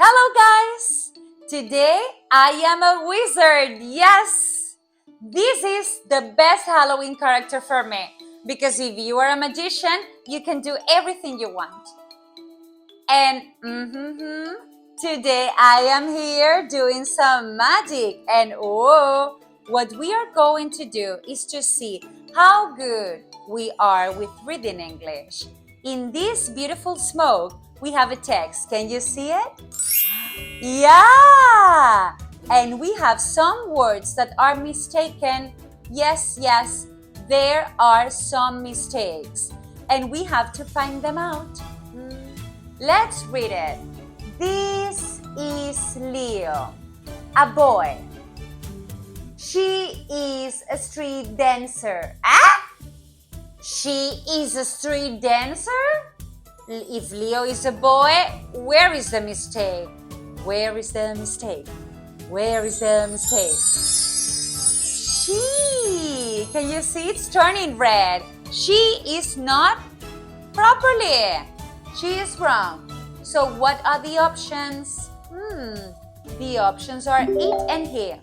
Hello guys! Today I am a wizard, yes! This is the best Halloween character for me because if you are a magician, you can do everything you want. And today I am here doing some magic and what we are going to do is to see how good we are with reading English. In this beautiful smoke, we have a text. Can you see it? Yeah! And we have some words that are mistaken. Yes, there are some mistakes. And we have to find them out. Let's read it. This is Leo, a boy. She is a street dancer. She is a street dancer? If Leo is a boy, where is the mistake? Where is the mistake? Where is the mistake? She. Can you see it's turning red? She is not properly. She is wrong. So what are the options? The options are it and he.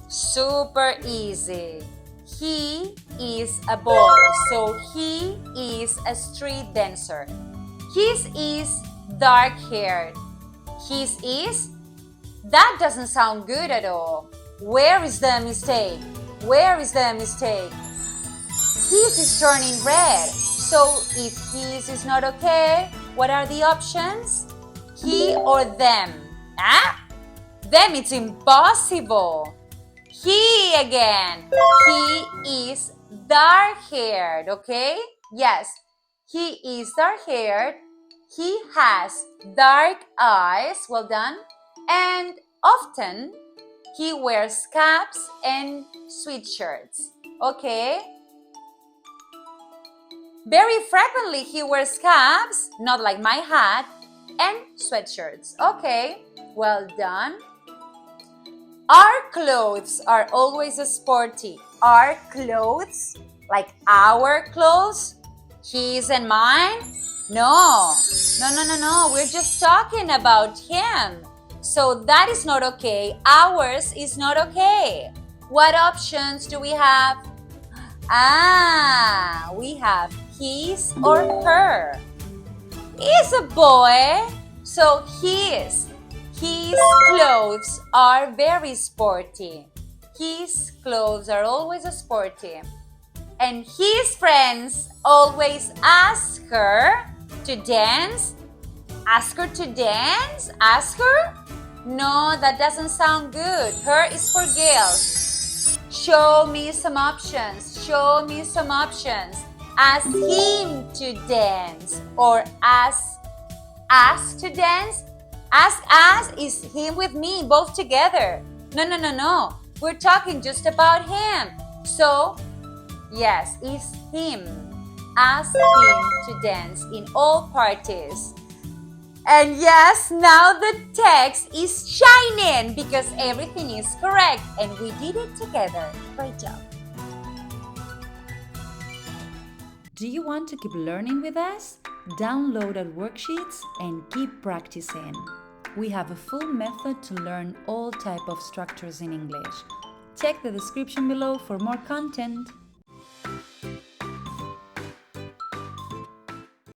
Super easy. He is a boy, so he is a street dancer. His is dark-haired. His is? That doesn't sound good at all. Where is the mistake? Where is the mistake? His is turning red. So if his is not okay, what are the options? He or them? Them, it's impossible. He again. He is dark-haired, okay? Yes, he is dark-haired. He has dark eyes. Well done. And often he wears caps and sweatshirts. Okay? Very frequently he wears caps, not like my hat, and sweatshirts. Okay, well done. Our clothes are always sporty. Our clothes, like our clothes, his and mine? No. We're just talking about him. So that is not okay. Ours is not okay. What options do we have? We have his or her. He's a boy, so his clothes are very sporty. His clothes are always sporty. And his friends always ask her to dance. Ask her to dance? Ask her? No, that doesn't sound good. Her is for girls. Show me some options. Show me some options. Ask him to dance or ask us to dance. Ask us is him with me, both together. No. We're talking just about him. So, yes, it's him. Ask him to dance in all parties. And yes, now the text is shining because everything is correct and we did it together. Great job. Do you want to keep learning with us? Download our worksheets and keep practicing. We have a full method to learn all types of structures in English. Check the description below for more content.